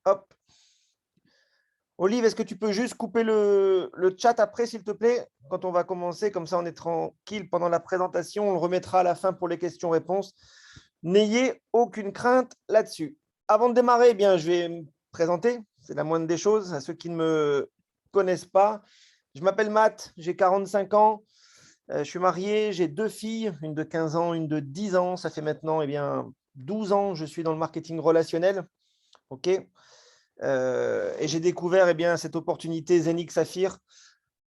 Hop. Olive, est-ce que tu peux juste couper le chat après, s'il te plaît, quand on va commencer, comme ça on est tranquille pendant la présentation, on le remettra à la fin pour les questions-réponses. N'ayez aucune crainte là-dessus. Avant de démarrer, eh bien, je vais me présenter, c'est la moindre des choses, à ceux qui ne me connaissent pas. Je m'appelle Matt, j'ai 45 ans, je suis marié, j'ai 2 filles, une de 15 ans, une de 10 ans. Ça fait maintenant 12 ans que je suis dans le marketing relationnel. OK. Et j'ai découvert cette opportunité Zenix Saphir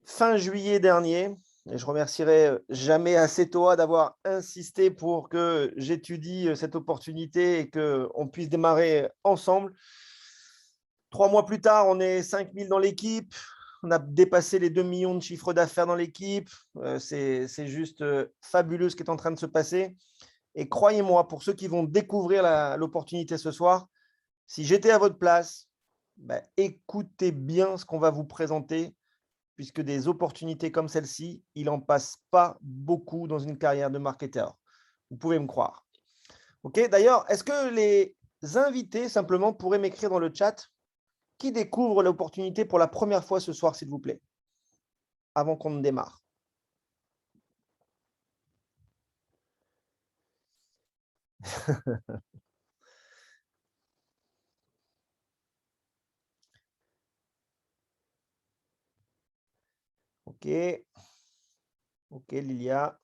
fin juillet dernier. Et je remercierai jamais assez Toa d'avoir insisté pour que j'étudie cette opportunité et qu'on puisse démarrer ensemble. 3 mois plus tard, on est 5000 dans l'équipe. On a dépassé les 2 millions de chiffres d'affaires dans l'équipe. C'est juste fabuleux ce qui est en train de se passer. Et croyez-moi, pour ceux qui vont découvrir l'opportunité ce soir, si j'étais à votre place, écoutez bien ce qu'on va vous présenter, puisque des opportunités comme celle-ci, il n'en passe pas beaucoup dans une carrière de marketeur. Vous pouvez me croire. OK. D'ailleurs, est-ce que les invités, simplement, pourraient m'écrire dans le chat qui découvre l'opportunité pour la première fois ce soir, s'il vous plaît, avant qu'on ne démarre? OK. OK, Lilia.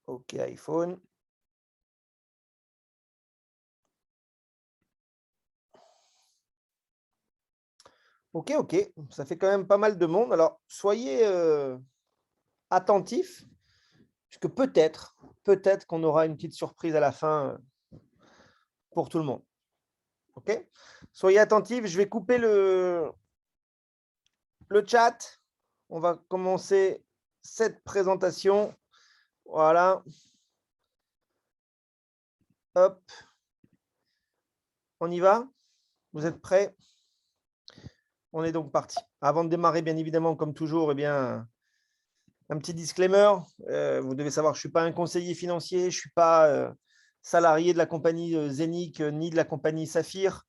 OK, iPhone. OK, OK. Ça fait quand même pas mal de monde. Alors, soyez attentifs, puisque peut-être qu'on aura une petite surprise à la fin pour tout le monde. OK? Soyez attentifs. Je vais couper le chat. On va commencer cette présentation. Voilà. Hop. On y va? Vous êtes prêts? On est donc parti. Avant de démarrer, bien évidemment, comme toujours, un petit disclaimer. Vous devez savoir que je ne suis pas un conseiller financier, je ne suis pas salarié de la compagnie Zenic ni de la compagnie Saphir.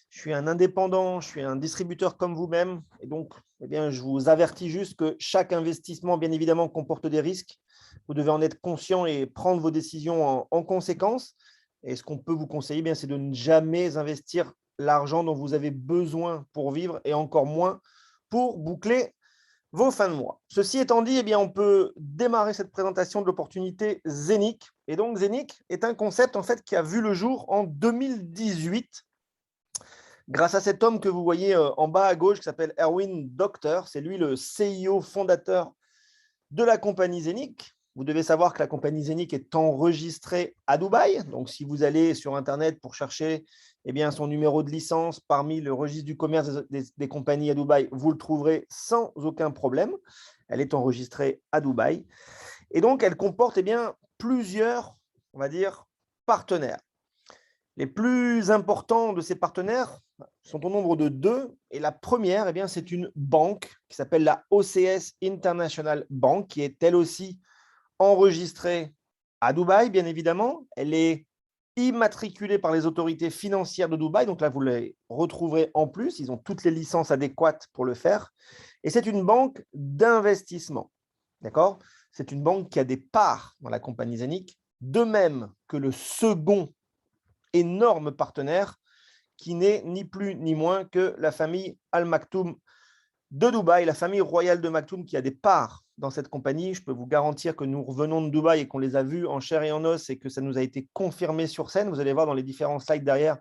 Je suis un indépendant, je suis un distributeur comme vous-même. Et donc, je vous avertis juste que chaque investissement, bien évidemment, comporte des risques. Vous devez en être conscient et prendre vos décisions en conséquence. Et ce qu'on peut vous conseiller, c'est de ne jamais investir l'argent dont vous avez besoin pour vivre et encore moins pour boucler vos fins de mois. Ceci étant dit, on peut démarrer cette présentation de l'opportunité Zenic. Et donc, Zenic est un concept en fait qui a vu le jour en 2018 grâce à cet homme que vous voyez en bas à gauche qui s'appelle Erwin Docter. C'est lui le CIO fondateur de la compagnie Zenic. Vous devez savoir que la compagnie Zenic est enregistrée à Dubaï. Donc, si vous allez sur Internet pour chercher son numéro de licence parmi le registre du commerce des compagnies à Dubaï, vous le trouverez sans aucun problème. Elle est enregistrée à Dubaï. Et donc, elle comporte plusieurs, on va dire, partenaires. Les plus importants de ces partenaires sont au nombre de 2. Et la première, c'est une banque qui s'appelle la OCS International Bank, qui est elle aussi enregistrée à Dubaï, bien évidemment. Elle est immatriculée par les autorités financières de Dubaï. Donc là, vous les retrouverez en plus. Ils ont toutes les licences adéquates pour le faire. Et c'est une banque d'investissement. D'accord? C'est une banque qui a des parts dans la compagnie Zenic, de même que le second énorme partenaire qui n'est ni plus ni moins que la famille Al Maktoum de Dubaï, la famille royale de Maktoum qui a des parts dans cette compagnie. Je peux vous garantir que nous revenons de Dubaï et qu'on les a vus en chair et en os et que ça nous a été confirmé sur scène. Vous allez voir dans les différents slides derrière,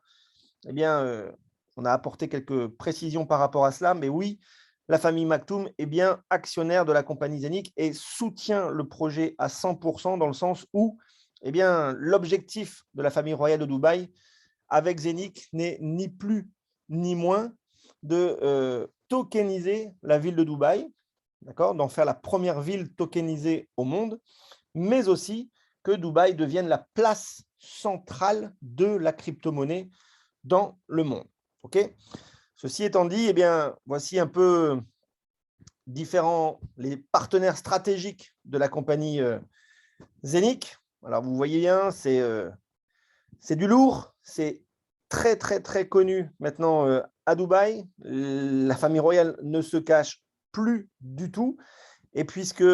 on a apporté quelques précisions par rapport à cela. Mais oui, la famille Maktoum est bien actionnaire de la compagnie Zenic et soutient le projet à 100% dans le sens où l'objectif de la famille royale de Dubaï avec Zenic n'est ni plus ni moins de tokeniser la ville de Dubaï, d'accord, d'en faire la première ville tokenisée au monde, mais aussi que Dubaï devienne la place centrale de la crypto-monnaie dans le monde. Okay. Ceci étant dit, voici un peu les partenaires stratégiques de la compagnie Zenic. Alors, vous voyez bien, c'est du lourd, c'est très, très, très connu maintenant à Dubaï. La famille royale ne se cache plus du tout. Et puisque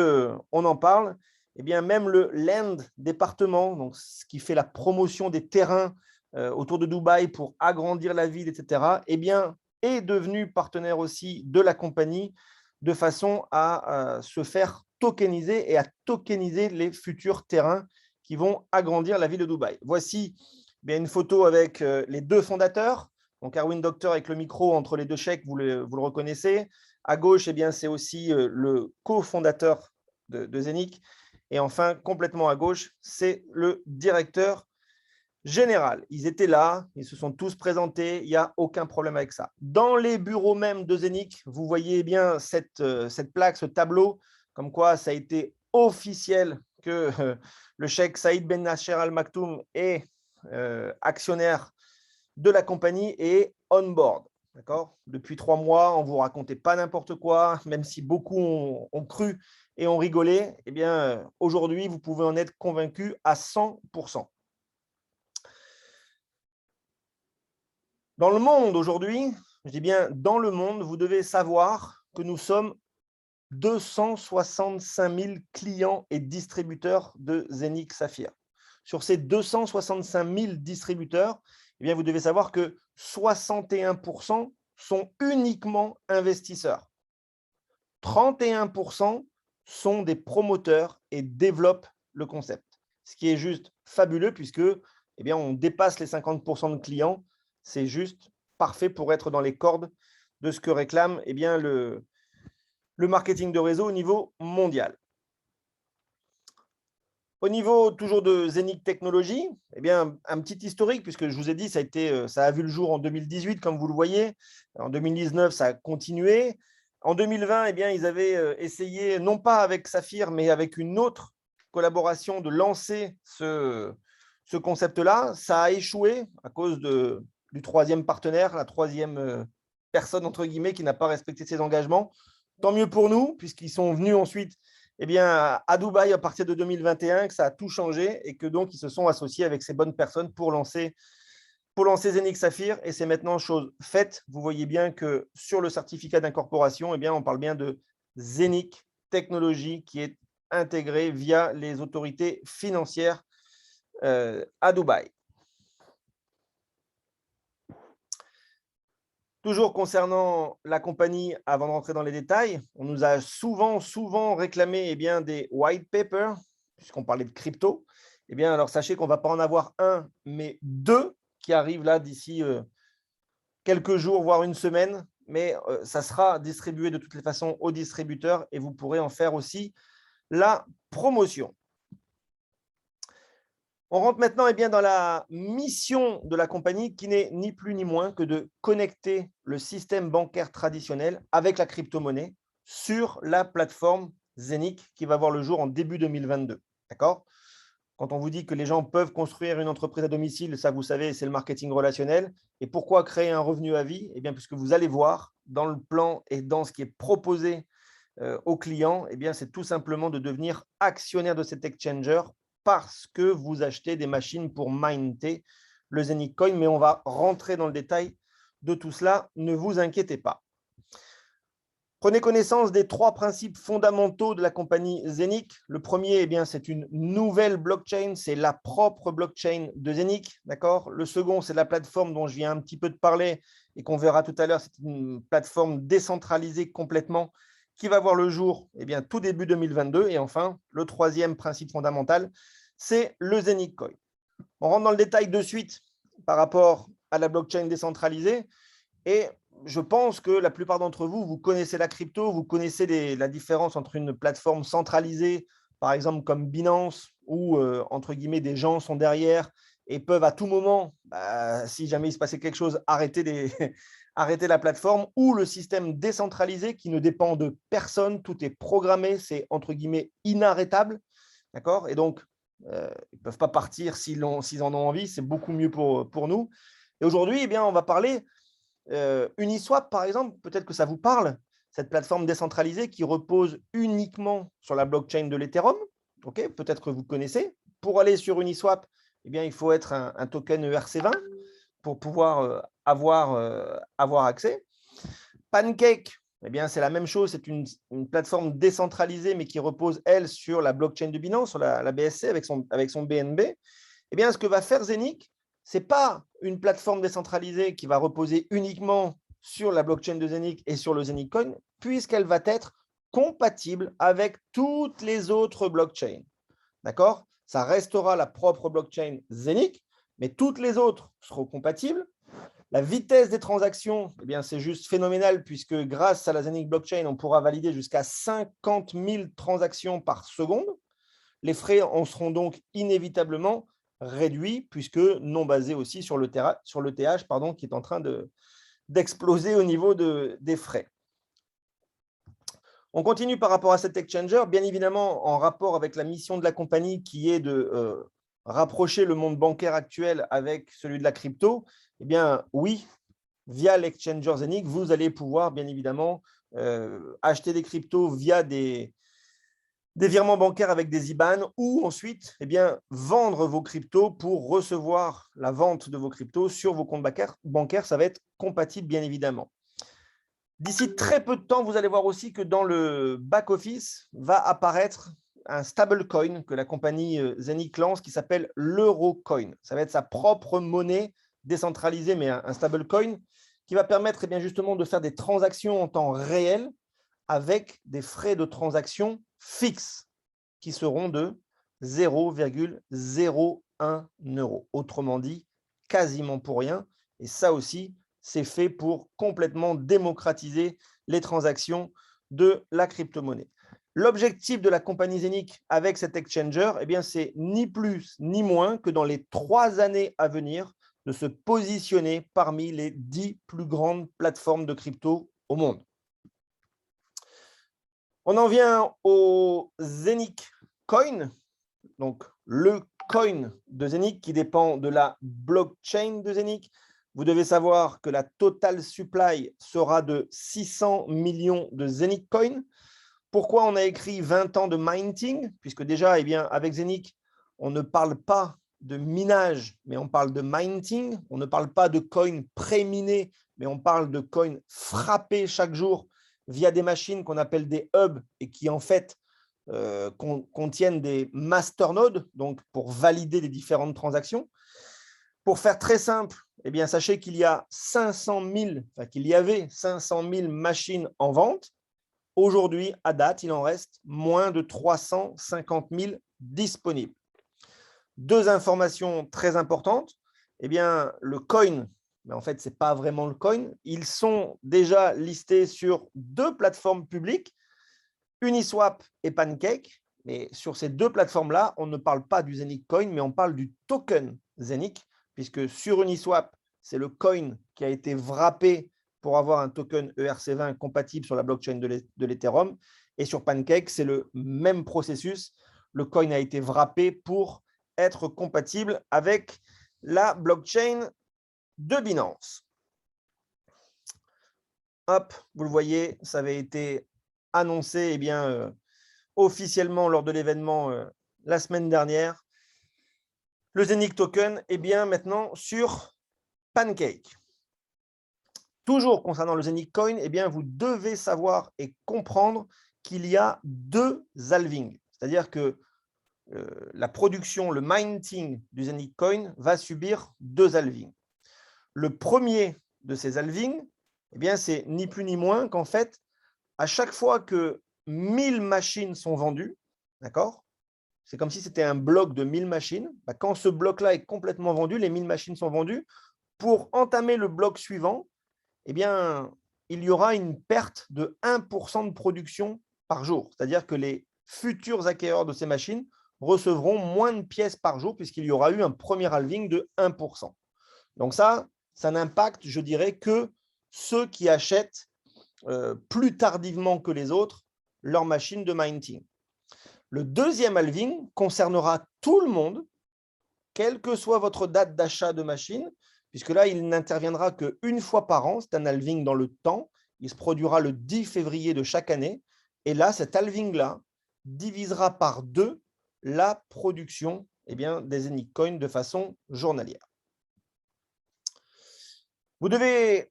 on en parle, eh bien, même le Land département, donc ce qui fait la promotion des terrains autour de Dubaï pour agrandir la ville, etc., eh bien, est devenu partenaire aussi de la compagnie de façon à se faire tokeniser et à tokeniser les futurs terrains qui vont agrandir la ville de Dubaï. Voici bien une photo avec les deux fondateurs. Donc, Erwin Doctor avec le micro entre les deux chèques, vous le reconnaissez. À gauche, eh bien, c'est aussi le cofondateur de Zenic. Et enfin, complètement à gauche, c'est le directeur général. Ils étaient là, ils se sont tous présentés, il n'y a aucun problème avec ça. Dans les bureaux même de Zenic, vous voyez bien cette plaque, ce tableau, comme quoi ça a été officiel que le cheikh Saïd Ben Nasser Al Maktoum est actionnaire de la compagnie et est on board. D'accord. Depuis 3 mois, on ne vous racontait pas n'importe quoi, même si beaucoup ont cru et ont rigolé. Eh bien, aujourd'hui, vous pouvez en être convaincu à 100%. Dans le monde aujourd'hui, je dis bien dans le monde, vous devez savoir que nous sommes 265 000 clients et distributeurs de Zenic Saphir. Sur ces 265 000 distributeurs, eh bien, vous devez savoir que 61% sont uniquement investisseurs. 31% sont des promoteurs et développent le concept. Ce qui est juste fabuleux puisque eh bien, on dépasse les 50% de clients. C'est juste parfait pour être dans les cordes de ce que réclame eh bien, le marketing de réseau au niveau mondial. Au niveau toujours de Zenic Technologies, eh bien, un petit historique, puisque je vous ai dit, ça a vu le jour en 2018, comme vous le voyez. En 2019, ça a continué. En 2020, eh bien, ils avaient essayé, non pas avec Saphir, mais avec une autre collaboration, de lancer ce concept-là. Ça a échoué à cause du troisième partenaire, la troisième personne, entre guillemets, qui n'a pas respecté ses engagements. Tant mieux pour nous, puisqu'ils sont venus ensuite eh bien, à Dubaï à partir de 2021, que ça a tout changé et que donc ils se sont associés avec ces bonnes personnes pour lancer Zenic Saphir. Et c'est maintenant chose faite. Vous voyez bien que sur le certificat d'incorporation, eh bien, on parle bien de Zenic Technologies qui est intégré via les autorités financières à Dubaï. Toujours concernant la compagnie, avant de rentrer dans les détails, on nous a souvent réclamé eh bien, des white papers, puisqu'on parlait de crypto. Eh bien, alors sachez qu'on ne va pas en avoir un, mais deux qui arrivent là d'ici quelques jours, voire une semaine. Mais ça sera distribué de toutes les façons aux distributeurs et vous pourrez en faire aussi la promotion. On rentre maintenant eh bien, dans la mission de la compagnie qui n'est ni plus ni moins que de connecter le système bancaire traditionnel avec la crypto-monnaie sur la plateforme Zenic qui va voir le jour en début 2022. D'accord ? Quand on vous dit que les gens peuvent construire une entreprise à domicile, ça vous savez, c'est le marketing relationnel. Et pourquoi créer un revenu à vie ? Eh bien, puisque vous allez voir dans le plan et dans ce qui est proposé aux clients, eh bien, c'est tout simplement de devenir actionnaire de cet exchanger parce que vous achetez des machines pour minter le Zenic Coin, mais on va rentrer dans le détail de tout cela, ne vous inquiétez pas. Prenez connaissance des 3 principes fondamentaux de la compagnie Zenic. Le premier, eh bien, c'est une nouvelle blockchain, c'est la propre blockchain de Zenic. D'accord ? Le second, c'est la plateforme dont je viens un petit peu de parler et qu'on verra tout à l'heure. C'est une plateforme décentralisée complètement qui va voir le jour eh bien, tout début 2022. Et enfin, le troisième principe fondamental, c'est le Zenic Coin. On rentre dans le détail de suite par rapport à la blockchain décentralisée. Et je pense que la plupart d'entre vous, vous connaissez la crypto, vous connaissez la différence entre une plateforme centralisée, par exemple comme Binance, où, entre guillemets, des gens sont derrière et peuvent à tout moment, si jamais il se passait quelque chose, arrêter la plateforme, ou le système décentralisé qui ne dépend de personne, tout est programmé, c'est, entre guillemets, inarrêtable. D'accord ? Et donc, ils ne peuvent pas partir s'ils en ont envie, c'est beaucoup mieux pour nous. Et aujourd'hui, eh bien, on va parler Uniswap, par exemple, peut-être que ça vous parle, cette plateforme décentralisée qui repose uniquement sur la blockchain de l'Ethereum. Okay, peut-être que vous connaissez. pour aller sur Uniswap, eh bien, il faut être un token ERC20 pour pouvoir avoir accès. Pancake, eh bien, c'est la même chose. C'est une plateforme décentralisée, mais qui repose, elle, sur la blockchain de Binance, sur la BSC avec son BNB. Eh bien, ce que va faire Zeniq, ce n'est pas une plateforme décentralisée qui va reposer uniquement sur la blockchain de Zeniq et sur le Zeniq Coin, puisqu'elle va être compatible avec toutes les autres blockchains. D'accord? Ça restera la propre blockchain Zeniq, mais toutes les autres seront compatibles. La vitesse des transactions, eh bien, c'est juste phénoménal, puisque grâce à la Zeniq blockchain, on pourra valider jusqu'à 50 000 transactions par seconde. Les frais en seront donc inévitablement réduits, puisque non basés aussi sur le TH, pardon, qui est en train d'exploser au niveau des frais. On continue par rapport à cet exchanger, bien évidemment en rapport avec la mission de la compagnie qui est de rapprocher le monde bancaire actuel avec celui de la crypto. Eh bien, oui, via l'exchanger Zeniq, vous allez pouvoir bien évidemment acheter des cryptos via des virements bancaires avec des IBAN ou ensuite eh bien, vendre vos cryptos pour recevoir la vente de vos cryptos sur vos comptes bancaires. Ça va être compatible bien évidemment. D'ici très peu de temps, vous allez voir aussi que dans le back-office va apparaître un stablecoin que la compagnie Zeniq lance qui s'appelle l'Eurocoin. Ça va être sa propre monnaie décentralisée, mais un stablecoin qui va permettre eh bien, justement de faire des transactions en temps réel avec des frais de transaction fixes qui seront de 0,01 €. Autrement dit, quasiment pour rien. Et ça aussi, c'est fait pour complètement démocratiser les transactions de la crypto-monnaie. L'objectif de la compagnie Zeniq avec cet exchanger, eh bien, c'est ni plus ni moins que dans les 3 années à venir, de se positionner parmi les 10 plus grandes plateformes de crypto au monde. On en vient au Zeniq Coin, donc le coin de Zeniq qui dépend de la blockchain de Zeniq. Vous devez savoir que la total supply sera de 600 millions de Zeniq Coin. Pourquoi on a écrit 20 ans de mining? Puisque déjà, eh bien, avec Zeniq, on ne parle pas de minage, mais on parle de mining. On ne parle pas de coin pré-miné, mais on parle de coin frappé chaque jour via des machines qu'on appelle des hubs et qui, en fait, contiennent des masternodes, donc pour valider les différentes transactions. Pour faire très simple, eh bien, sachez qu'il y a 500 000, enfin, qu'il y avait 500 000 machines en vente. Aujourd'hui, à date, il en reste moins de 350 000 disponibles. 2 informations très importantes. Eh bien, le coin, mais en fait, ce n'est pas vraiment le coin. Ils sont déjà listés sur 2 plateformes publiques, Uniswap et Pancake. Mais sur ces 2 plateformes-là, on ne parle pas du Zeniq Coin, mais on parle du token Zeniq, puisque sur Uniswap, c'est le coin qui a été wrappé pour avoir un token ERC20 compatible sur la blockchain de l'Ethereum. Et sur Pancake, c'est le même processus. Le coin a été wrappé pour être compatible avec la blockchain de Binance. Hop, vous le voyez, ça avait été annoncé eh bien, officiellement lors de l'événement la semaine dernière. Le Zeniq Token est bien maintenant sur Pancake. Toujours concernant le Zeniq Coin, eh bien, vous devez savoir et comprendre qu'il y a 2 halvings. C'est-à-dire que la production, le mining du Zeniq Coin va subir 2 halvings. Le premier de ces halvings, eh bien, c'est ni plus ni moins qu'en fait, à chaque fois que 1000 machines sont vendues, d'accord, c'est comme si c'était un bloc de 1000 machines. Bah, quand ce bloc-là est complètement vendu, les 1000 machines sont vendues, pour entamer le bloc suivant, eh bien, il y aura une perte de 1% de production par jour. C'est-à-dire que les futurs acquéreurs de ces machines recevront moins de pièces par jour puisqu'il y aura eu un premier halving de 1%. Donc ça n'impacte, je dirais, que ceux qui achètent plus tardivement que les autres leurs machines de mining. Le deuxième halving concernera tout le monde, quelle que soit votre date d'achat de machine, puisque là, il n'interviendra qu'une fois par an. C'est un halving dans le temps. Il se produira le 10 février de chaque année. Et là, cet halving-là divisera par 2 la production des Zenic Coin de façon journalière. Vous devez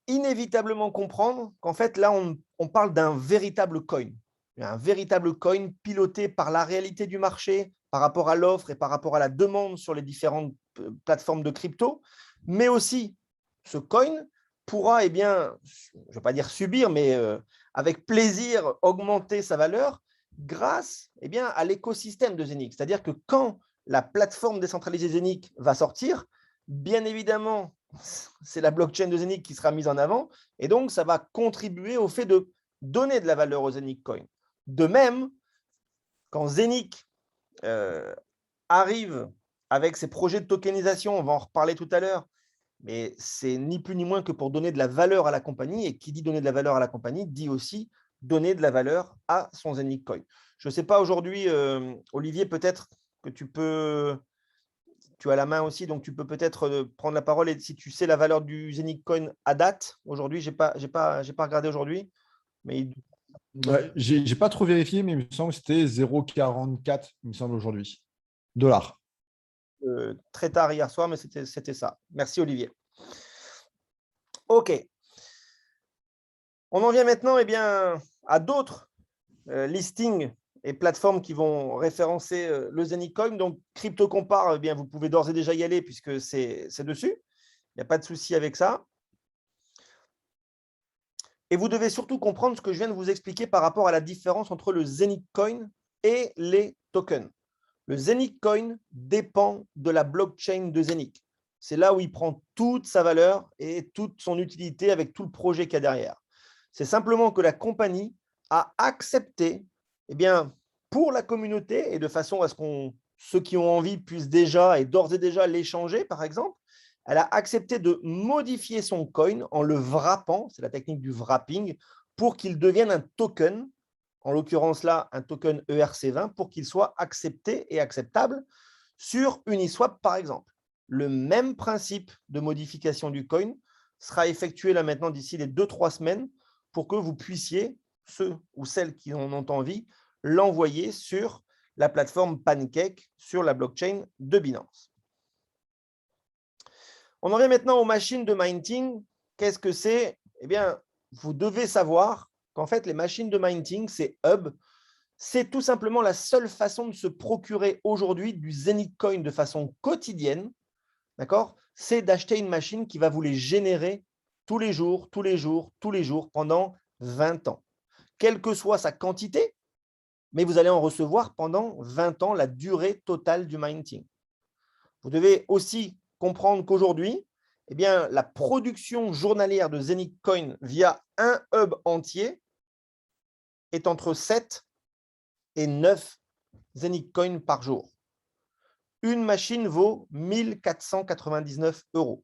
inévitablement comprendre qu'en fait, là, on parle d'un véritable coin. Un véritable coin piloté par la réalité du marché, par rapport à l'offre et par rapport à la demande sur les différentes plateformes de crypto. Mais aussi, ce coin pourra, je ne vais pas dire subir, mais avec plaisir augmenter sa valeur grâce à l'écosystème de Zenic. C'est-à-dire que quand la plateforme décentralisée Zenic va sortir, bien évidemment, c'est la blockchain de Zenic qui sera mise en avant et donc ça va contribuer au fait de donner de la valeur aux Zenic Coin. De même, quand Zenic arrive avec ses projets de tokenisation, on va en reparler tout à l'heure, mais c'est ni plus ni moins que pour donner de la valeur à la compagnie, et qui dit donner de la valeur à la compagnie dit aussi donner de la valeur à son Zenic Coin. Je ne sais pas aujourd'hui, Olivier, peut-être que tu as la main aussi, donc tu peux peut-être prendre la parole et si tu sais la valeur du Zenic Coin à date, aujourd'hui, je n'ai pas regardé aujourd'hui. Mais Ouais, j'ai pas trop vérifié, mais il me semble que c'était 0,44, il me semble, aujourd'hui. Dollars. Très tard hier soir, mais c'était ça. Merci, Olivier. OK. On en vient maintenant à d'autres listings et plateformes qui vont référencer le Zenic Coin. Donc, CryptoCompare, vous pouvez d'ores et déjà y aller puisque c'est dessus. Il n'y a pas de souci avec ça. Et vous devez surtout comprendre ce que je viens de vous expliquer par rapport à la différence entre le Zenic Coin et les tokens. Le Zenic Coin dépend de la blockchain de Zenic. C'est là où il prend toute sa valeur et toute son utilité avec tout le projet qu'il y a derrière. C'est simplement que la compagnie a accepté, pour la communauté et de façon à ce que ceux qui ont envie puissent déjà et d'ores et déjà l'échanger, par exemple, elle a accepté de modifier son coin en le wrappant, c'est la technique du wrapping, pour qu'il devienne un token, en l'occurrence là, un token ERC20, pour qu'il soit accepté et acceptable sur Uniswap, par exemple. Le même principe de modification du coin sera effectué là maintenant d'ici les 2-3 semaines pour que vous puissiez, ceux ou celles qui en ont envie, l'envoyer sur la plateforme Pancake sur la blockchain de Binance. On en vient maintenant aux machines de minting. Qu'est-ce que c'est? Vous devez savoir qu'en fait, les machines de minting, ces hubs, c'est tout simplement la seule façon de se procurer aujourd'hui du Zenic Coin de façon quotidienne. D'accord? C'est d'acheter une machine qui va vous les générer tous les jours, tous les jours, tous les jours pendant 20 ans. Quelle que soit sa quantité, mais vous allez en recevoir pendant 20 ans la durée totale du minting. Vous devez aussi comprendre qu'aujourd'hui, la production journalière de Zenic Coin via un hub entier est entre 7 et 9 Zenic Coin par jour. Une machine vaut 1 499 €.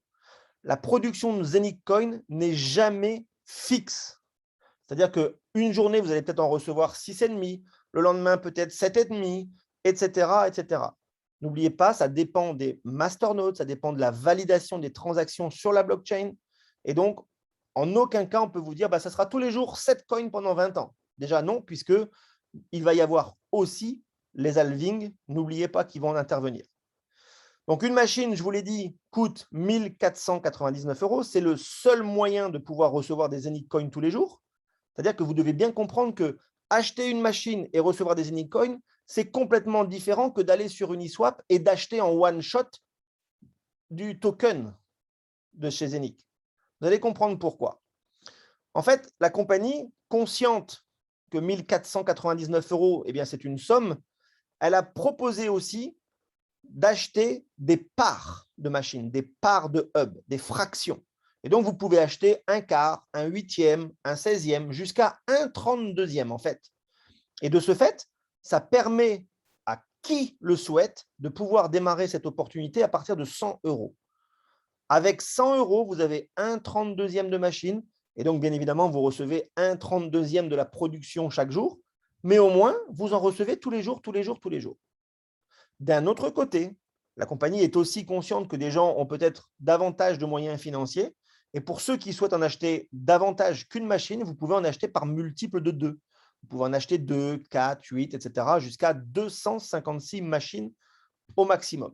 La production de Zenic Coin n'est jamais fixe. C'est-à-dire qu'une journée, vous allez peut-être en recevoir 6,5, le lendemain peut-être 7,5, etc., etc. N'oubliez pas, ça dépend des masternodes, ça dépend de la validation des transactions sur la blockchain. Et donc, en aucun cas, on peut vous dire ça sera tous les jours 7 coins pendant 20 ans. Déjà non, puisqu'il va y avoir aussi les halvings. N'oubliez pas qu'ils vont en intervenir. Donc, une machine, je vous l'ai dit, coûte 1 499 €. C'est le seul moyen de pouvoir recevoir des Zenic Coins tous les jours. C'est-à-dire que vous devez bien comprendre que acheter une machine et recevoir des Zenic Coins, c'est complètement différent que d'aller sur Uniswap et d'acheter en one shot du token de chez Zenic. Vous allez comprendre pourquoi. En fait, la compagnie, consciente que 1 499 €, c'est une somme, elle a proposé aussi d'acheter des parts de machines, des parts de hub, des fractions. Et donc, vous pouvez acheter un quart, un huitième, un 16e, jusqu'à un 32e en fait. Et de ce fait, ça permet à qui le souhaite de pouvoir démarrer cette opportunité à partir de 100 €. Avec 100 €, vous avez un 32e de machine. Et donc, bien évidemment, vous recevez un 32e de la production chaque jour. Mais au moins, vous en recevez tous les jours, tous les jours, tous les jours. D'un autre côté, la compagnie est aussi consciente que des gens ont peut-être davantage de moyens financiers. Et pour ceux qui souhaitent en acheter davantage qu'une machine, vous pouvez en acheter par multiple de 2. Vous pouvez en acheter 2, 4, 8, etc. jusqu'à 256 machines au maximum.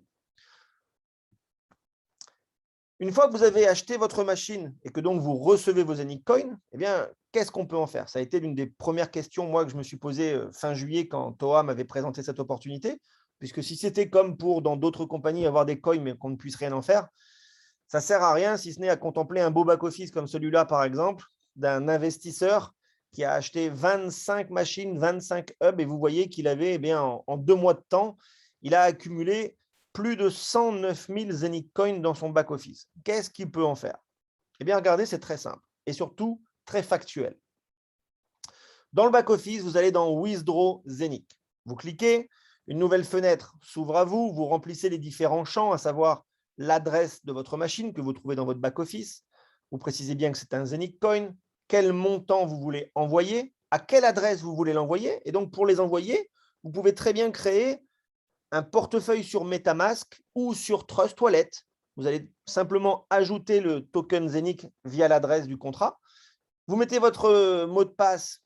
Une fois que vous avez acheté votre machine et que donc vous recevez vos Zenic Coin, eh bien, qu'est-ce qu'on peut en faire? Ça a été l'une des premières questions moi, que je me suis posée fin juillet quand Toa m'avait présenté cette opportunité, puisque si c'était comme pour dans d'autres compagnies avoir des coins mais qu'on ne puisse rien en faire, ça ne sert à rien si ce n'est à contempler un beau back-office comme celui-là, par exemple, d'un investisseur qui a acheté 25 machines, 25 hubs, et vous voyez qu'il avait, en 2 mois de temps, il a accumulé plus de 109 000 Zenic Coins dans son back-office. Qu'est-ce qu'il peut en faire? Eh bien, regardez, c'est très simple et surtout très factuel. Dans le back-office, vous allez dans Withdraw Zenic. Vous cliquez, une nouvelle fenêtre s'ouvre à vous, vous remplissez les différents champs, à savoir l'adresse de votre machine que vous trouvez dans votre back-office. Vous précisez bien que c'est un Zenic Coin, quel montant vous voulez envoyer, à quelle adresse vous voulez l'envoyer. Et donc, pour les envoyer, vous pouvez très bien créer un portefeuille sur MetaMask ou sur Trust Wallet. Vous allez simplement ajouter le token Zenic via l'adresse du contrat. Vous mettez votre mot de passe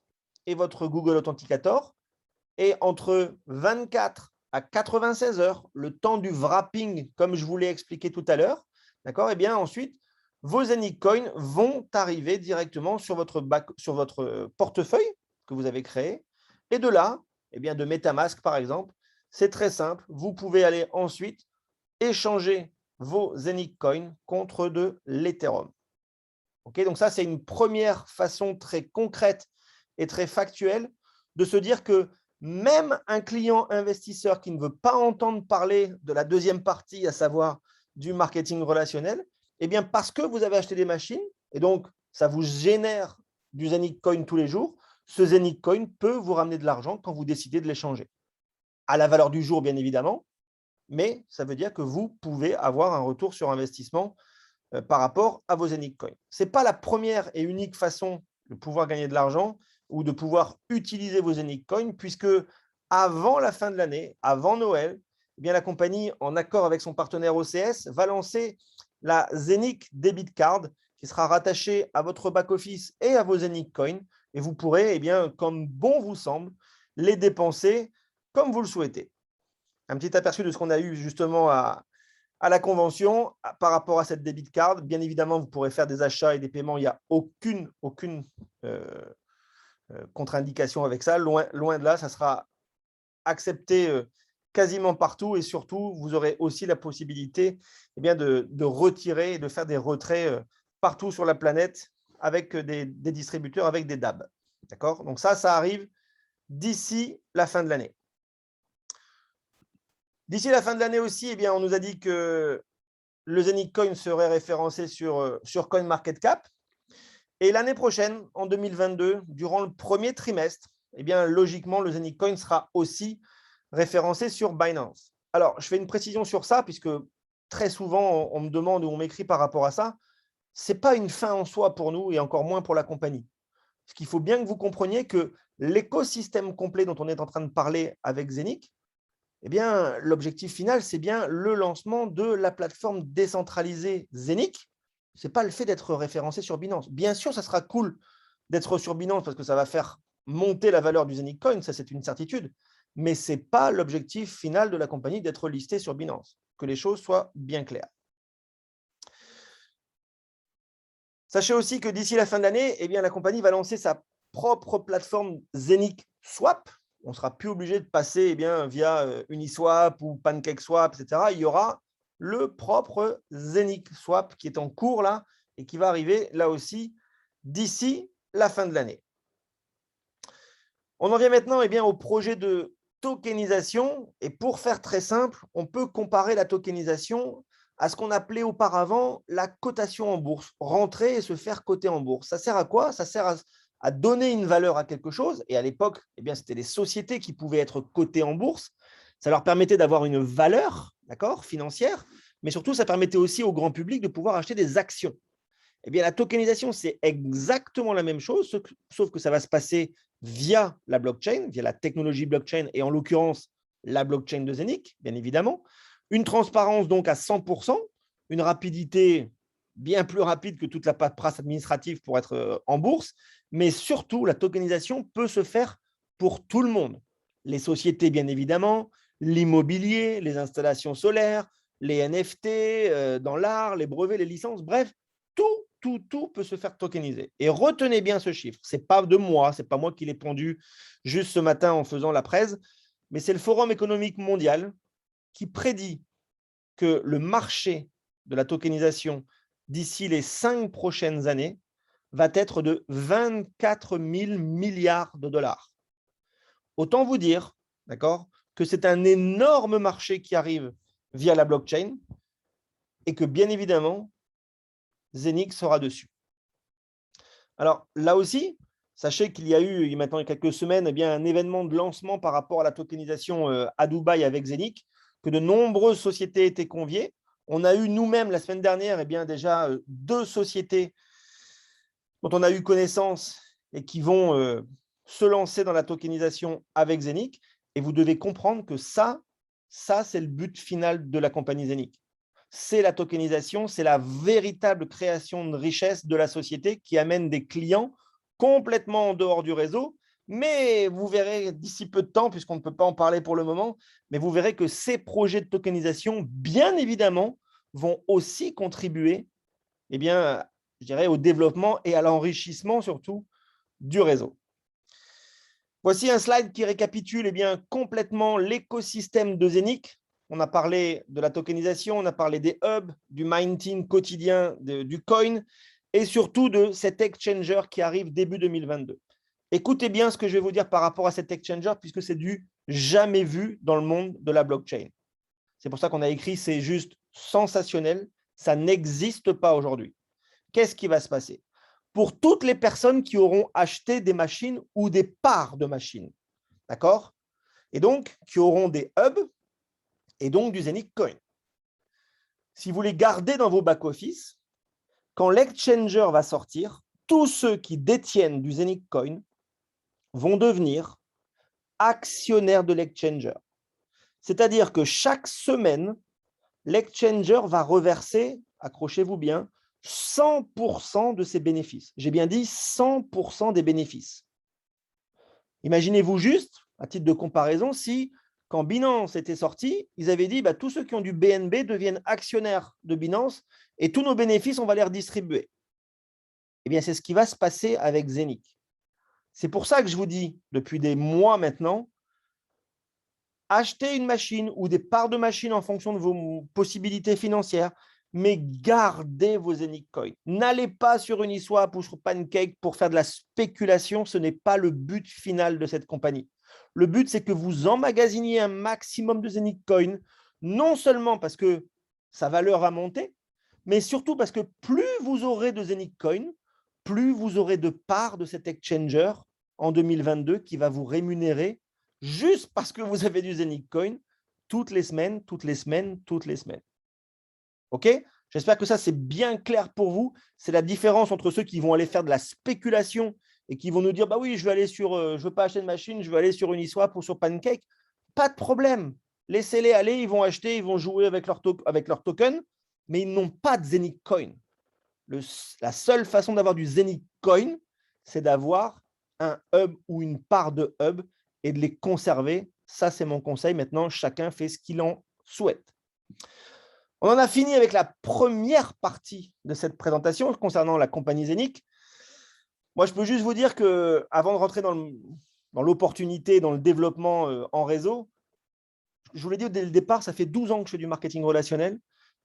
et votre Google Authenticator. Et entre 24 à 96 heures, le temps du wrapping, comme je vous l'ai expliqué tout à l'heure, d'accord? Et bien ensuite, vos Zenic Coins vont arriver directement sur votre portefeuille que vous avez créé. Et de là, eh bien de MetaMask par exemple, c'est très simple. Vous pouvez aller ensuite échanger vos Zenic Coins contre de l'Ethereum. Okay, donc ça, c'est une première façon très concrète et très factuelle de se dire que même un client investisseur qui ne veut pas entendre parler de la deuxième partie, à savoir du marketing relationnel, eh bien parce que vous avez acheté des machines et donc ça vous génère du Zenic Coin tous les jours, ce Zenic Coin peut vous ramener de l'argent quand vous décidez de l'échanger. À la valeur du jour, bien évidemment, mais ça veut dire que vous pouvez avoir un retour sur investissement par rapport à vos Zenic Coins. Ce n'est pas la première et unique façon de pouvoir gagner de l'argent ou de pouvoir utiliser vos Zenic Coins, puisque avant la fin de l'année, avant Noël, eh bien, la compagnie, en accord avec son partenaire OCS, va lancer la Zenic Debit Card qui sera rattachée à votre back-office et à vos Zenic Coins. Et vous pourrez, eh bien, comme bon vous semble, les dépenser comme vous le souhaitez. Un petit aperçu de ce qu'on a eu justement à la convention par rapport à cette debit card. Bien évidemment, vous pourrez faire des achats et des paiements. Il n'y a aucune contre-indication avec ça. Loin de là, ça sera accepté quasiment partout et surtout, vous aurez aussi la possibilité de retirer et de faire des retraits partout sur la planète avec des distributeurs, avec des DAB. D'accord? Donc ça arrive d'ici la fin de l'année. D'ici la fin de l'année aussi, eh bien, on nous a dit que le Zenic Coin serait référencé sur CoinMarketCap. Et l'année prochaine, en 2022, durant le premier trimestre, eh bien, logiquement, le Zenic Coin sera aussi référencé sur Binance. Alors, je fais une précision sur ça, puisque très souvent, on me demande ou on m'écrit par rapport à ça. Ce n'est pas une fin en soi pour nous et encore moins pour la compagnie. Parce qu'il faut bien que vous compreniez que l'écosystème complet dont on est en train de parler avec Zenic, eh bien, l'objectif final, c'est bien le lancement de la plateforme décentralisée Zenic. Ce n'est pas le fait d'être référencé sur Binance. Bien sûr, ça sera cool d'être sur Binance parce que ça va faire monter la valeur du Zenic Coin, ça c'est une certitude. Mais ce n'est pas l'objectif final de la compagnie d'être listé sur Binance. Que les choses soient bien claires. Sachez aussi que d'ici la fin de l'année, eh bien, la compagnie va lancer sa propre plateforme Zenic Swap. On ne sera plus obligé de passer via Uniswap ou PancakeSwap, etc. Il y aura le propre Zenic Swap qui est en cours là et qui va arriver là aussi d'ici la fin de l'année. On en vient maintenant au projet de tokenisation. Et pour faire très simple, on peut comparer la tokenisation à ce qu'on appelait auparavant la cotation en bourse, rentrer et se faire coter en bourse. Ça sert à quoi? Ça sert à donner une valeur à quelque chose. Et à l'époque, c'était les sociétés qui pouvaient être cotées en bourse. Ça leur permettait d'avoir une valeur, financière, mais surtout, ça permettait aussi au grand public de pouvoir acheter des actions. Eh bien, la tokenisation, c'est exactement la même chose, sauf que ça va se passer via la blockchain, via la technologie blockchain, et en l'occurrence, la blockchain de Zenic, bien évidemment. Une transparence donc à 100%, une rapidité bien plus rapide que toute la paperasse administrative pour être en bourse, mais surtout, la tokenisation peut se faire pour tout le monde. Les sociétés, bien évidemment, l'immobilier, les installations solaires, les NFT, dans l'art, les brevets, les licences, bref, tout peut se faire tokeniser. Et retenez bien ce chiffre. Ce n'est pas de moi, ce n'est pas moi qui l'ai pondu juste ce matin en faisant la presse, mais c'est le Forum économique mondial qui prédit que le marché de la tokenisation d'ici les 5 prochaines années va être de 24 000 milliards de dollars. Autant vous dire, d'accord, que c'est un énorme marché qui arrive via la blockchain et que bien évidemment, Zenix sera dessus. Alors là aussi, sachez qu'il y a eu, maintenant quelques semaines, un événement de lancement par rapport à la tokenisation à Dubaï avec Zenix, que de nombreuses sociétés étaient conviées. On a eu nous-mêmes la semaine dernière déjà 2 sociétés dont on a eu connaissance et qui vont se lancer dans la tokenisation avec Zenix. Et vous devez comprendre que ça c'est le but final de la compagnie Zenix. C'est la tokenisation, c'est la véritable création de richesse de la société qui amène des clients complètement en dehors du réseau. Mais vous verrez d'ici peu de temps, puisqu'on ne peut pas en parler pour le moment, mais vous verrez que ces projets de tokenisation, bien évidemment, vont aussi contribuer je dirais, au développement et à l'enrichissement surtout du réseau. Voici un slide qui récapitule complètement l'écosystème de Zenix. On a parlé de la tokenisation, on a parlé des hubs, du minting quotidien du coin et surtout de cet exchanger qui arrive début 2022. Écoutez bien ce que je vais vous dire par rapport à cet exchanger puisque c'est du jamais vu dans le monde de la blockchain. C'est pour ça qu'on a écrit, c'est juste sensationnel, ça n'existe pas aujourd'hui. Qu'est-ce qui va se passer? Pour toutes les personnes qui auront acheté des machines ou des parts de machines, d'accord? Et donc, qui auront des hubs et donc du Zenix Coin. Si vous les gardez dans vos back-office, quand l'exchanger va sortir, tous ceux qui détiennent du Zenix Coin vont devenir actionnaires de l'exchanger. C'est-à-dire que chaque semaine, l'exchanger va reverser, accrochez-vous bien, 100% de ses bénéfices. J'ai bien dit 100% des bénéfices. Imaginez-vous juste, à titre de comparaison, si, quand Binance était sorti, ils avaient dit tous ceux qui ont du BNB deviennent actionnaires de Binance et tous nos bénéfices, on va les redistribuer. Eh bien, c'est ce qui va se passer avec Zenix. C'est pour ça que je vous dis, depuis des mois maintenant, achetez une machine ou des parts de machine en fonction de vos possibilités financières, mais gardez vos Zenix Coin. N'allez pas sur Uniswap ou sur Pancake pour faire de la spéculation. Ce n'est pas le but final de cette compagnie. Le but, c'est que vous emmagasiniez un maximum de Zenix Coin, non seulement parce que sa valeur a monté, mais surtout parce que plus vous aurez de Zenix Coin, plus vous aurez de parts de cet exchanger en 2022 qui va vous rémunérer juste parce que vous avez du Zenix Coin toutes les semaines. OK? J'espère que ça, c'est bien clair pour vous. C'est la différence entre ceux qui vont aller faire de la spéculation et qui vont nous dire, bah oui, je ne veux pas acheter de machine, je veux aller sur Uniswap ou sur Pancake. Pas de problème. Laissez-les aller, ils vont acheter, ils vont jouer avec leur token, mais ils n'ont pas de Zenix Coin. La seule façon d'avoir du Zenix Coin, c'est d'avoir un hub ou une part de hub et de les conserver. Ça, c'est mon conseil. Maintenant, chacun fait ce qu'il en souhaite. On en a fini avec la première partie de cette présentation concernant la compagnie Zenix. Moi, je peux juste vous dire qu'avant de rentrer dans l'opportunité, dans le développement en réseau, je vous l'ai dit dès le départ, ça fait 12 ans que je fais du marketing relationnel.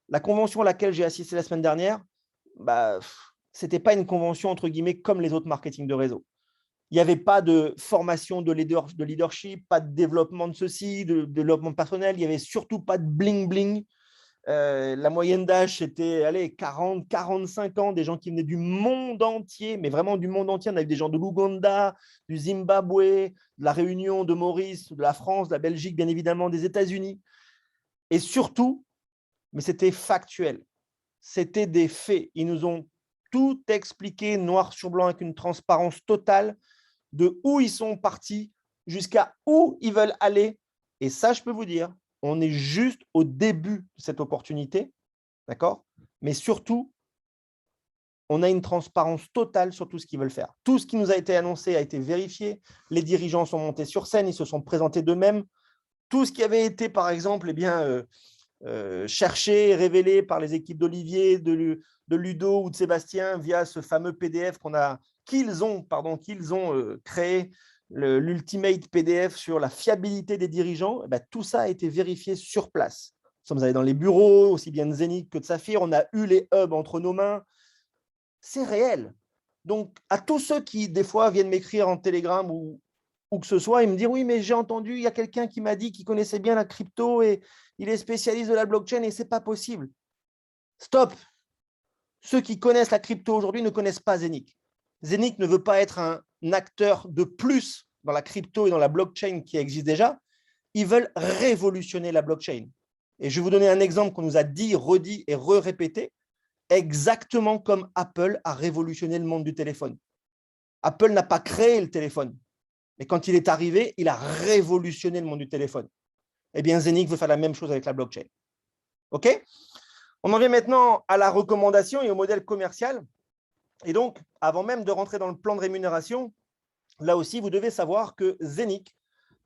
La convention à laquelle j'ai assisté la semaine dernière, ce n'était pas une convention entre guillemets comme les autres marketing de réseau. Il n'y avait pas de formation de leadership, pas de développement de ceci, de développement personnel. Il n'y avait surtout pas de bling-bling. La moyenne d'âge, c'était 40, 45 ans, des gens qui venaient du monde entier, mais vraiment du monde entier. On a eu des gens de l'Ouganda, du Zimbabwe, de la Réunion, de Maurice, de la France, de la Belgique, bien évidemment, des États-Unis. Et surtout, mais c'était factuel, c'était des faits. Ils nous ont tout expliqué noir sur blanc avec une transparence totale de où ils sont partis jusqu'à où ils veulent aller. Et ça, je peux vous dire, on est juste au début de cette opportunité, d'accord? Mais surtout, on a une transparence totale sur tout ce qu'ils veulent faire. Tout ce qui nous a été annoncé a été vérifié. Les dirigeants sont montés sur scène, ils se sont présentés d'eux-mêmes. tout ce qui avait été, par exemple, eh bien, cherché, révélé par les équipes d'Olivier, de Ludo ou de Sébastien via ce fameux PDF qu'ils ont créé, l'Ultimate PDF sur la fiabilité des dirigeants, tout ça a été vérifié sur place. Nous sommes allés dans les bureaux, aussi bien de Zénith que de Saphir, on a eu les hubs entre nos mains. C'est réel. Donc, à tous ceux qui, des fois, viennent m'écrire en Telegram ou que ce soit, ils me disent, oui, mais j'ai entendu, il y a quelqu'un qui m'a dit qu'il connaissait bien la crypto et il est spécialiste de la blockchain et ce n'est pas possible. Stop. Ceux qui connaissent la crypto aujourd'hui ne connaissent pas Zénith. Zénith ne veut pas être un acteur de plus dans la crypto et dans la blockchain qui existe déjà. Ils veulent révolutionner la blockchain. Et je vais vous donner un exemple qu'on nous a dit, redit et répété, exactement comme Apple a révolutionné le monde du téléphone. Apple n'a pas créé le téléphone, mais quand il est arrivé, il a révolutionné le monde du téléphone. Eh bien, Zénith veut faire la même chose avec la blockchain. OK ? On en vient maintenant à la recommandation et au modèle commercial. Et donc, avant même de rentrer dans le plan de rémunération, là aussi, vous devez savoir que Zénith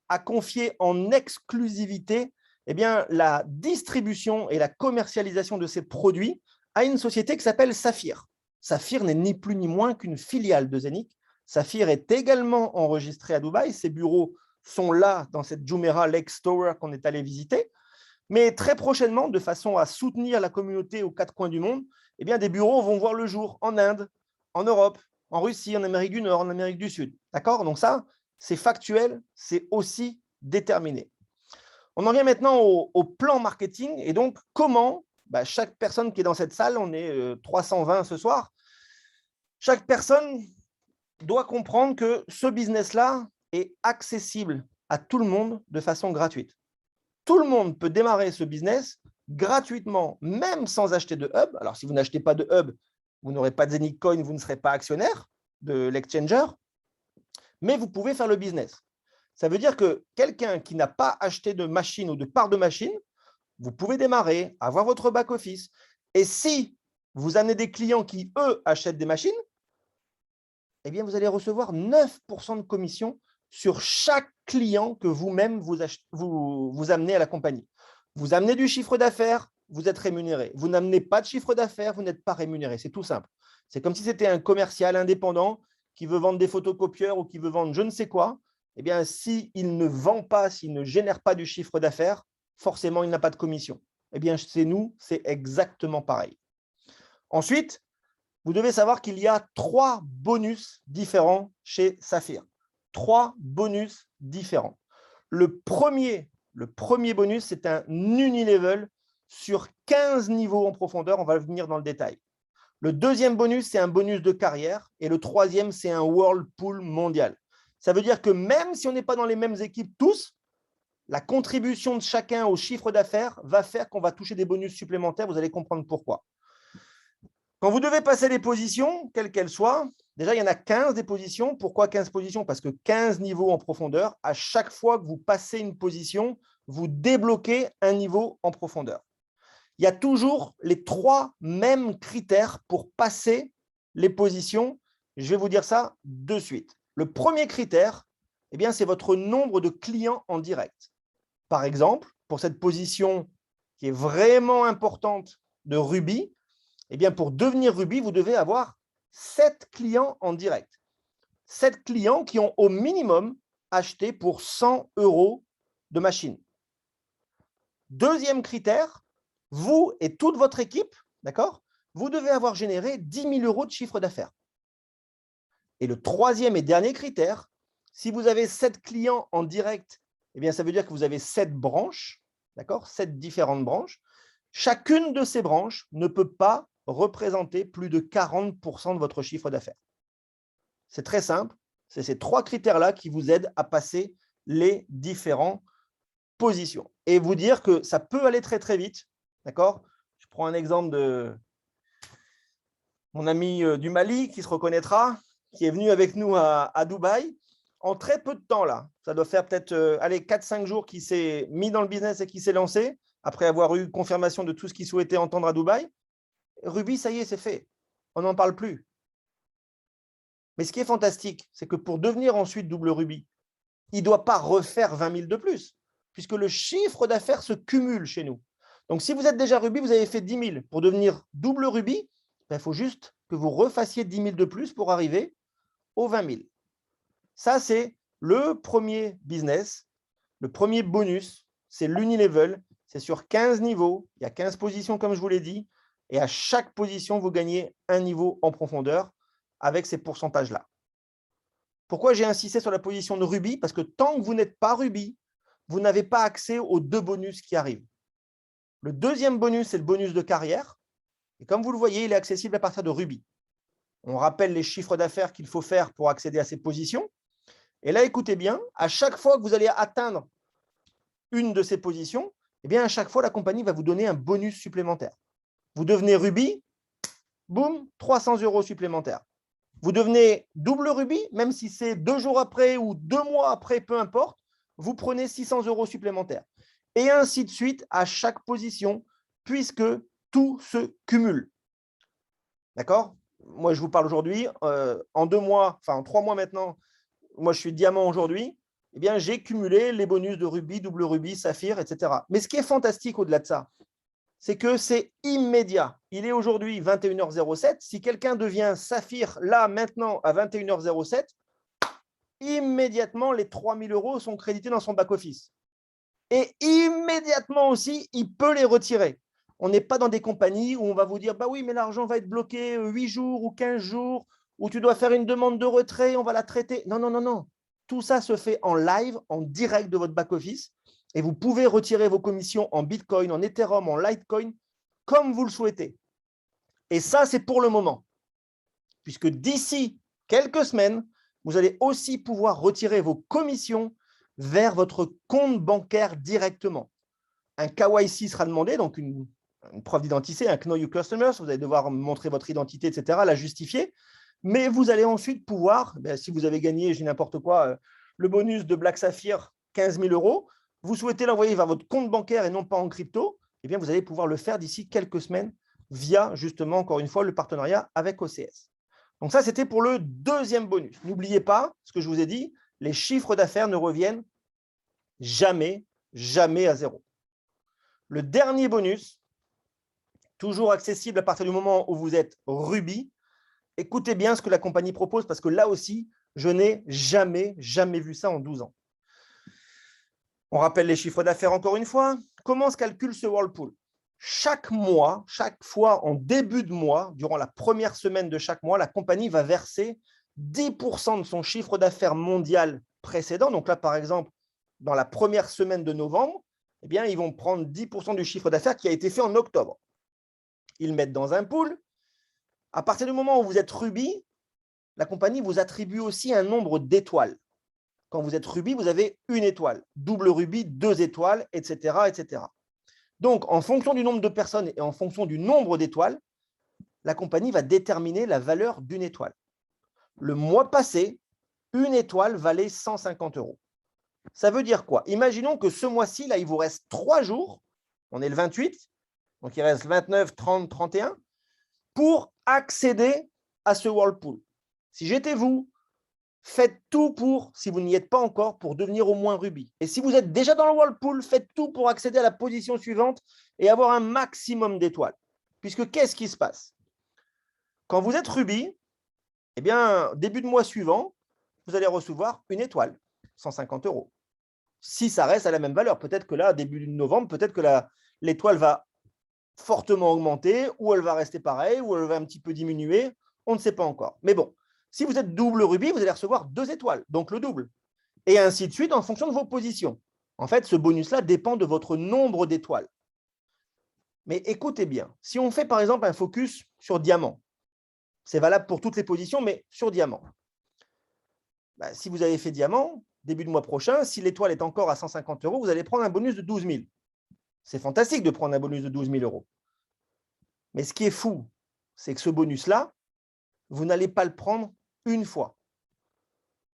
a confié en exclusivité la distribution et la commercialisation de ses produits à une société qui s'appelle Saphir. Saphir n'est ni plus ni moins qu'une filiale de Zénith. Saphir est également enregistré à Dubaï. Ses bureaux sont là, dans cette Jumeirah Lake Tower qu'on est allé visiter. Mais très prochainement, de façon à soutenir la communauté aux quatre coins du monde, des bureaux vont voir le jour en Inde, en Europe, en Russie, en Amérique du Nord, en Amérique du Sud. D'accord ? Donc ça, c'est factuel, c'est aussi déterminé. On en vient maintenant au plan marketing. Et donc, comment chaque personne qui est dans cette salle, on est 320 ce soir, chaque personne doit comprendre que ce business-là est accessible à tout le monde de façon gratuite. Tout le monde peut démarrer ce business gratuitement, même sans acheter de hub. Alors, si vous n'achetez pas de hub, vous n'aurez pas de Zénith Coin, vous ne serez pas actionnaire de l'exchanger, mais vous pouvez faire le business. Ça veut dire que quelqu'un qui n'a pas acheté de machine ou de part de machine, vous pouvez démarrer, avoir votre back-office. Et si vous amenez des clients qui, eux, achètent des machines, eh bien, vous allez recevoir 9% de commission sur chaque client que vous-même vous amenez à la compagnie. Vous amenez du chiffre d'affaires, vous êtes rémunéré. Vous n'amenez pas de chiffre d'affaires, vous n'êtes pas rémunéré. C'est tout simple. C'est comme si c'était un commercial indépendant qui veut vendre des photocopieurs ou qui veut vendre je ne sais quoi. Eh bien, s'il ne vend pas, s'il ne génère pas du chiffre d'affaires, forcément, il n'a pas de commission. Eh bien, c'est nous, c'est exactement pareil. Ensuite, vous devez savoir qu'il y a 3 bonus différents chez Saphir. 3 bonus différents. Le premier bonus, c'est un unilevel sur 15 niveaux en profondeur. On va venir dans le détail. Le deuxième bonus, c'est un bonus de carrière. Et le troisième, c'est un whirlpool mondial. Ça veut dire que même si on n'est pas dans les mêmes équipes tous, la contribution de chacun au chiffre d'affaires va faire qu'on va toucher des bonus supplémentaires. Vous allez comprendre pourquoi. Quand vous devez passer les positions, quelles qu'elles soient, déjà, il y en a 15 des positions. Pourquoi 15 positions ? Parce que 15 niveaux en profondeur, à chaque fois que vous passez une position, vous débloquez un niveau en profondeur. Il y a toujours les 3 mêmes critères pour passer les positions. Je vais vous dire ça de suite. Le premier critère, c'est votre nombre de clients en direct. Par exemple, pour cette position qui est vraiment importante de Ruby, pour devenir Ruby, vous devez avoir 7 clients en direct. 7 clients qui ont au minimum acheté pour 100 € de machine. Deuxième critère, vous et toute votre équipe, d'accord, vous devez avoir généré 10 000 € de chiffre d'affaires. Et le troisième et dernier critère, si vous avez 7 clients en direct, ça veut dire que vous avez 7 branches, d'accord, 7 différentes branches. Chacune de ces branches ne peut pas représenter plus de 40% de votre chiffre d'affaires. C'est très simple. C'est ces 3 critères-là qui vous aident à passer les différentes positions. Et vous dire que ça peut aller très, très vite. D'accord ? Je prends un exemple de mon ami du Mali qui se reconnaîtra, qui est venu avec nous à Dubaï. En très peu de temps, là, ça doit faire peut-être 4-5 jours qu'il s'est mis dans le business et qu'il s'est lancé, après avoir eu confirmation de tout ce qu'il souhaitait entendre à Dubaï. Ruby, ça y est, c'est fait. On n'en parle plus. Mais ce qui est fantastique, c'est que pour devenir ensuite double Ruby, il ne doit pas refaire 20 000 de plus. puisque le chiffre d'affaires se cumule chez nous. Donc, si vous êtes déjà rubis, vous avez fait 10 000. Pour devenir double rubis, il faut juste que vous refassiez 10 000 de plus pour arriver aux 20 000. Ça, c'est le premier business, le premier bonus, c'est l'unilevel. C'est sur 15 niveaux, il y a 15 positions comme je vous l'ai dit, et à chaque position, vous gagnez un niveau en profondeur avec ces pourcentages-là. Pourquoi j'ai insisté sur la position de rubis? Parce que tant que vous n'êtes pas rubis, vous n'avez pas accès aux deux bonus qui arrivent. Le deuxième bonus, c'est le bonus de carrière. Et comme vous le voyez, il est accessible à partir de rubis. On rappelle les chiffres d'affaires qu'il faut faire pour accéder à ces positions. Et là, écoutez bien, à chaque fois que vous allez atteindre une de ces positions, eh bien, à chaque fois, la compagnie va vous donner un bonus supplémentaire. Vous devenez rubis, boum, 300 € supplémentaires. Vous devenez double rubis, même si c'est 2 jours après ou 2 mois après, peu importe, vous prenez 600 € supplémentaires. Et ainsi de suite à chaque position, puisque tout se cumule. D'accord? Moi, je vous parle aujourd'hui, en 2 mois, enfin en 3 mois maintenant, moi je suis diamant aujourd'hui, eh bien j'ai cumulé les bonus de rubis, double rubis, saphir, etc. Mais ce qui est fantastique au-delà de ça, c'est que c'est immédiat. Il est aujourd'hui 21h07. Si quelqu'un devient saphir là, maintenant, à 21h07, immédiatement, les 3 000 € sont crédités dans son back-office. Et immédiatement aussi, il peut les retirer. On n'est pas dans des compagnies où on va vous dire, bah oui, mais l'argent va être bloqué 8 jours ou 15 jours, où tu dois faire une demande de retrait, on va la traiter. Non, non, non, non. Tout ça se fait en live, en direct de votre back-office. Et vous pouvez retirer vos commissions en Bitcoin, en Ethereum, en Litecoin, comme vous le souhaitez. Et ça, c'est pour le moment. Puisque d'ici quelques semaines, vous allez aussi pouvoir retirer vos commissions vers votre compte bancaire directement. Un KYC sera demandé, donc une preuve d'identité, un Know Your Customers. Vous allez devoir montrer votre identité, etc., la justifier. Mais vous allez ensuite pouvoir, si vous avez gagné, j'ai n'importe quoi, le bonus de Black Sapphire, 15 000 €, vous souhaitez l'envoyer vers votre compte bancaire et non pas en crypto, eh bien, vous allez pouvoir le faire d'ici quelques semaines via, justement, encore une fois, le partenariat avec OCS. Donc ça, c'était pour le deuxième bonus. N'oubliez pas ce que je vous ai dit, les chiffres d'affaires ne reviennent jamais, jamais à zéro. Le dernier bonus, toujours accessible à partir du moment où vous êtes rubis, écoutez bien ce que la compagnie propose parce que là aussi, je n'ai jamais, jamais vu ça en 12 ans. On rappelle les chiffres d'affaires encore une fois. Comment se calcule ce Whirlpool? Chaque mois, chaque fois en début de mois, durant la première semaine de chaque mois, la compagnie va verser 10% de son chiffre d'affaires mondial précédent. Donc là, par exemple, dans la première semaine de novembre, eh bien, ils vont prendre 10% du chiffre d'affaires qui a été fait en octobre. Ils le mettent dans un pool. À partir du moment où vous êtes rubis, la compagnie vous attribue aussi un nombre d'étoiles. Quand vous êtes rubis, vous avez une étoile. Double rubis, 2 étoiles, etc., etc. Donc, en fonction du nombre de personnes et en fonction du nombre d'étoiles, la compagnie va déterminer la valeur d'une étoile. Le mois passé, une étoile valait 150 €. Ça veut dire quoi? Imaginons que ce mois-ci, là, il vous reste 3 jours. On est le 28, donc il reste 29, 30, 31 pour accéder à ce Whirlpool. Si j'étais vous, faites tout pour, si vous n'y êtes pas encore, pour devenir au moins rubis. Et si vous êtes déjà dans le Whirlpool, faites tout pour accéder à la position suivante et avoir un maximum d'étoiles. Puisque qu'est-ce qui se passe? Quand vous êtes rubis, eh bien, début de mois suivant, vous allez recevoir une étoile, 150 €. Si ça reste à la même valeur, peut-être que là, début novembre, peut-être que l'étoile va fortement augmenter, ou elle va rester pareille, ou elle va un petit peu diminuer, on ne sait pas encore. Mais bon, si vous êtes double rubis, vous allez recevoir 2 étoiles, donc le double. Et ainsi de suite en fonction de vos positions. En fait, ce bonus-là dépend de votre nombre d'étoiles. Mais écoutez bien, si on fait par exemple un focus sur diamant, c'est valable pour toutes les positions, mais sur diamant. Si vous avez fait diamant, début de mois prochain, si l'étoile est encore à 150 €, vous allez prendre un bonus de 12 000. C'est fantastique de prendre un bonus de 12 000 €. Mais ce qui est fou, c'est que ce bonus-là, vous n'allez pas le prendre une fois.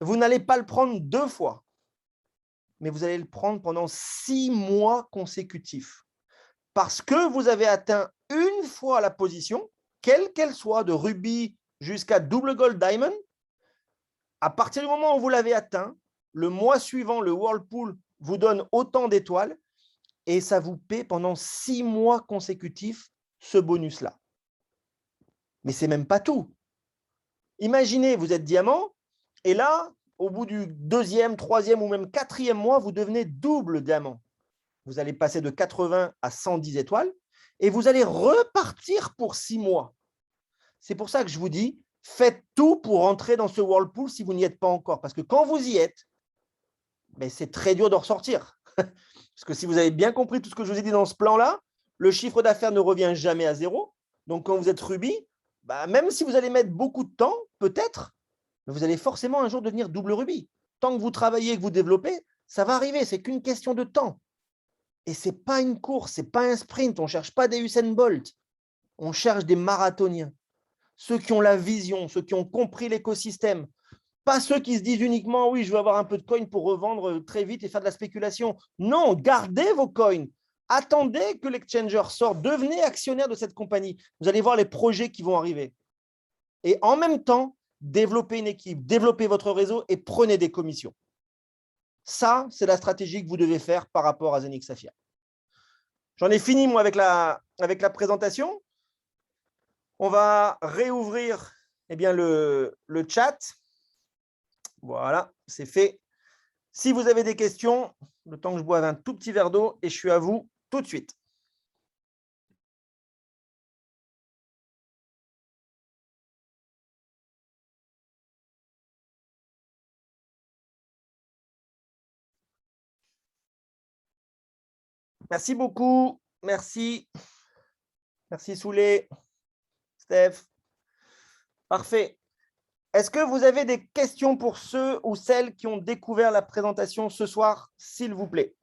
Vous n'allez pas le prendre 2 fois. Mais vous allez le prendre pendant 6 mois consécutifs. Parce que vous avez atteint une fois la position, quelle qu'elle soit, de rubis jusqu'à double gold diamond. À partir du moment où vous l'avez atteint, le mois suivant, le Whirlpool vous donne autant d'étoiles et ça vous paie pendant 6 mois consécutifs ce bonus-là. Mais ce n'est même pas tout. Imaginez, vous êtes diamant et là, au bout du 2e, 3e ou même 4e mois, vous devenez double diamant. Vous allez passer de 80 à 110 étoiles et vous allez repartir pour 6 mois. C'est pour ça que je vous dis, faites tout pour entrer dans ce whirlpool si vous n'y êtes pas encore. Parce que quand vous y êtes, ben c'est très dur de ressortir. Parce que si vous avez bien compris tout ce que je vous ai dit dans ce plan-là, le chiffre d'affaires ne revient jamais à zéro. Donc, quand vous êtes Ruby, bah, même si vous allez mettre beaucoup de temps, peut-être, vous allez forcément un jour devenir double Ruby. Tant que vous travaillez, que vous développez, ça va arriver. C'est qu'une question de temps. Et ce n'est pas une course, ce n'est pas un sprint. On ne cherche pas des Usain Bolt. On cherche des marathoniens. Ceux qui ont la vision, ceux qui ont compris l'écosystème. Pas ceux qui se disent uniquement, oui, je veux avoir un peu de coin pour revendre très vite et faire de la spéculation. Non, gardez vos coins. Attendez que l'exchanger sorte. Devenez actionnaire de cette compagnie. Vous allez voir les projets qui vont arriver. Et en même temps, développez une équipe, développez votre réseau et prenez des commissions. Ça, c'est la stratégie que vous devez faire par rapport à Zenix Saphir. J'en ai fini, moi, avec la présentation. On va réouvrir le chat. Voilà, c'est fait. Si vous avez des questions, le temps que je boive un tout petit verre d'eau et je suis à vous tout de suite. Merci beaucoup. Merci. Merci Soulé. Steph. Parfait. Est-ce que vous avez des questions pour ceux ou celles qui ont découvert la présentation ce soir, s'il vous plaît?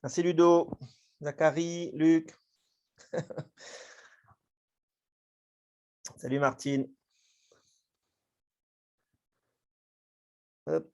Merci Ludo, Zachary, Luc. Salut Martine. Hop.